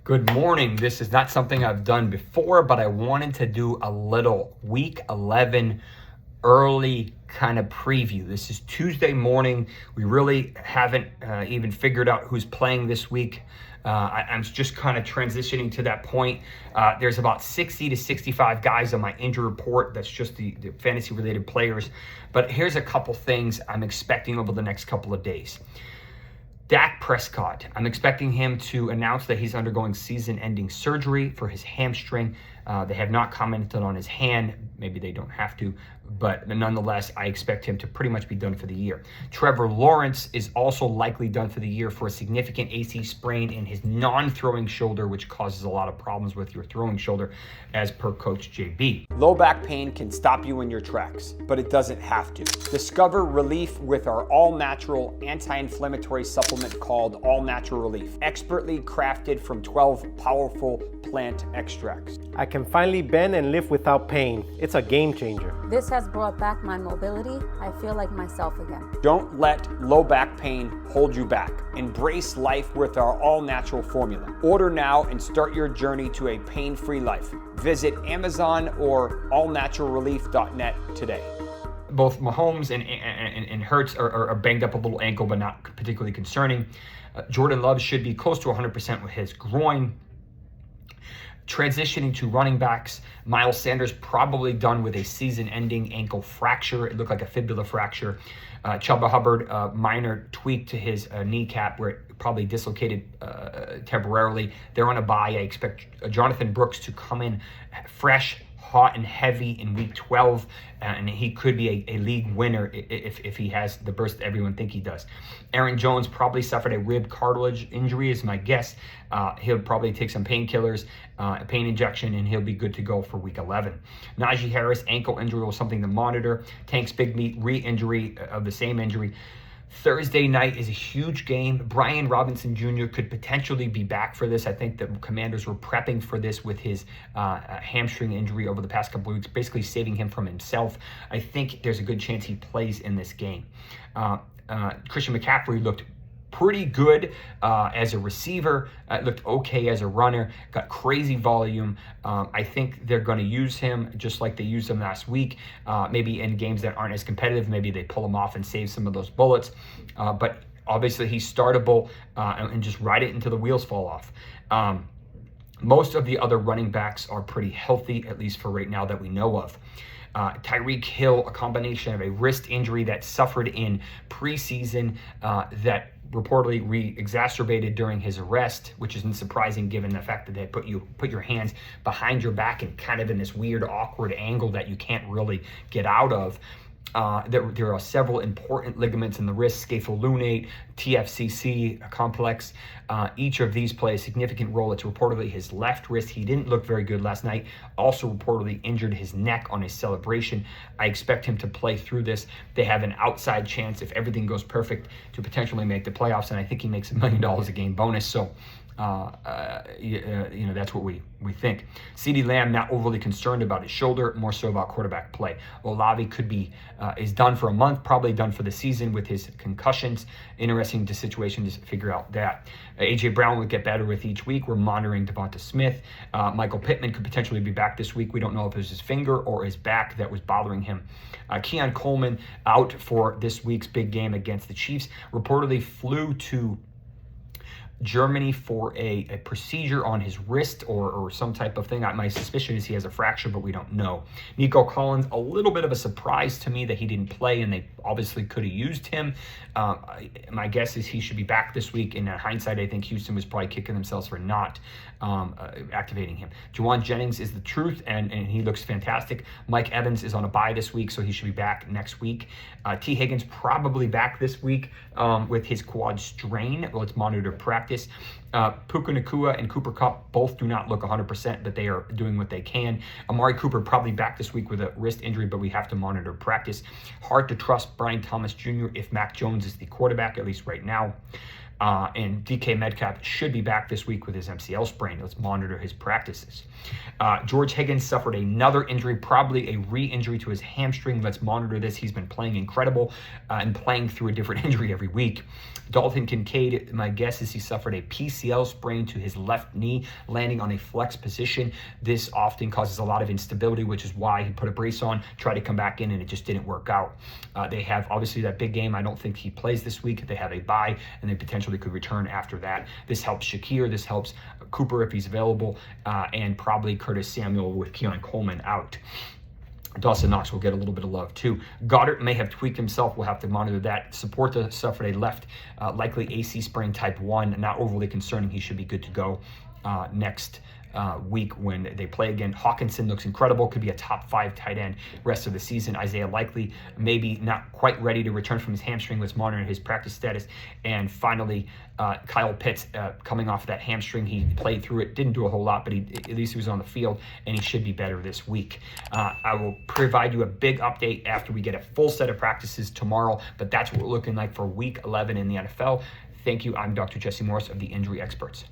Good morning. This is not something I've done before, but I wanted to do a little week 11 early kind of preview. This is Tuesday morning. We really haven't even figured out who's playing this week. I'm just kind of transitioning to that point. There's about 60 to 65 guys on my injury report. That's just the fantasy related players. But here's a couple things I'm expecting over the next couple of days. Dak Prescott, I'm expecting him to announce that he's undergoing season-ending surgery for his hamstring. They have not commented on his hand. Maybe they don't have to, but nonetheless, I expect him to pretty much be done for the year. Trevor Lawrence is also likely done for the year for a significant AC sprain in his non-throwing shoulder, which causes a lot of problems with your throwing shoulder, as per Coach JB. Low back pain can stop you in your tracks, but it doesn't have to. Discover relief with our all-natural anti-inflammatory supplement called All Natural Relief, expertly crafted from 12 powerful plant extracts. I can finally bend and lift without pain. It's a game changer. This has brought back my mobility. I feel like myself again. Don't let low back pain hold you back. Embrace life with our all-natural formula. Order now and start your journey to a pain-free life. Visit Amazon or allnaturalrelief.net today. Both Mahomes and Hurts are banged up a little ankle, but not particularly concerning. Jordan Love should be close to 100% with his groin. Transitioning to running backs, Miles Sanders probably done with a season-ending ankle fracture. It looked like a fibula fracture. Chuba Hubbard, minor tweak to his kneecap where it probably dislocated temporarily. They're on a bye. I expect Jonathan Brooks to come in fresh, hot and heavy in week 12, and he could be a league winner if he has the burst that everyone think he does. Aaron Jones probably suffered a rib cartilage injury is my guess. He'll probably take some painkillers, a pain injection, and he'll be good to go for week 11. Najee Harris, ankle injury was something to monitor. Tank's Big Meat, re-injury of the same injury. Thursday night is a huge game. Brian Robinson Jr. could potentially be back for this. I think the Commanders were prepping for this with his hamstring injury over the past couple of weeks, basically saving him from himself. I think there's a good chance he plays in this game. Christian McCaffrey looked pretty good as a receiver, looked okay as a runner, got crazy volume. I think they're going to use him just like they used him last week, maybe in games that aren't as competitive. Maybe they pull him off and save some of those bullets, but obviously he's startable and just ride it until the wheels fall off. Most of the other running backs are pretty healthy, at least for right now that we know of. Tyreek Hill, a combination of a wrist injury that suffered in preseason that reportedly re-exacerbated during his arrest, which isn't surprising given the fact that they put your hands behind your back and kind of in this weird, awkward angle that you can't really get out of. There are several important ligaments in the wrist, scapholunate, TFCC complex. Each of these play a significant role. It's reportedly his left wrist. He didn't look very good last night. Also reportedly injured his neck on his celebration. I expect him to play through this. They have an outside chance, if everything goes perfect, to potentially make the playoffs, and I think he makes $1 million a game bonus. So that's what we think. CeeDee Lamb, not overly concerned about his shoulder, more so about quarterback play. Olave could be is done for a month, probably done for the season with his concussions. Interesting situation to figure out that. AJ Brown would get better with each week. We're monitoring Devonta Smith. Michael Pittman could potentially be back this week. We don't know if it was his finger or his back that was bothering him. Keon Coleman out for this week's big game against the Chiefs. Reportedly flew to Germany for a procedure on his wrist or some type of thing. My suspicion is he has a fracture, but we don't know. Nico Collins, a little bit of a surprise to me that he didn't play, and they obviously could have used him. My guess is he should be back this week. In hindsight, I think Houston was probably kicking themselves for not activating him. Juwan Jennings is the truth, and he looks fantastic. Mike Evans is on a bye this week, so he should be back next week. T. Higgins probably back this week with his quad strain. Well, it's monitored practice. Puka Nacua and Cooper Kupp both do not look 100%, but they are doing what they can. Amari Cooper probably back this week with a wrist injury, but we have to monitor practice. Hard to trust Brian Thomas Jr. if Mac Jones is the quarterback, at least right now. And DK Metcalf should be back this week with his MCL sprain. Let's monitor his practices. George Higgins suffered another injury, probably a re-injury to his hamstring. Let's monitor this. He's been playing incredible and playing through a different injury every week. Dalton Kincaid, my guess is he suffered a PCL sprain to his left knee, landing on a flex position. This often causes a lot of instability, which is why he put a brace on, tried to come back in, and it just didn't work out. They have obviously that big game. I don't think he plays this week. They have a bye, and they potentially could return after that. This helps Shakir. This helps Cooper if he's available, and probably Curtis Samuel with Keon Coleman out. Dawson Knox will get a little bit of love too. Goddard may have tweaked himself. We'll have to monitor that. Saporta suffered a left, likely AC sprain type 1. Not overly concerning. He should be good to go next week when they play again. Hawkinson looks incredible. Could be a top 5 tight end rest of the season. Isaiah Likely maybe not quite ready to return from his hamstring. Let's monitor his practice status. And finally, Kyle Pitts coming off of that hamstring. He played through it, didn't do a whole lot, but at least he was on the field, and he should be better this week. I will provide you a big update after we get a full set of practices tomorrow, but that's what we're looking like for week 11 in the NFL. Thank you. I'm Dr. Jesse Morse of the Injury Experts.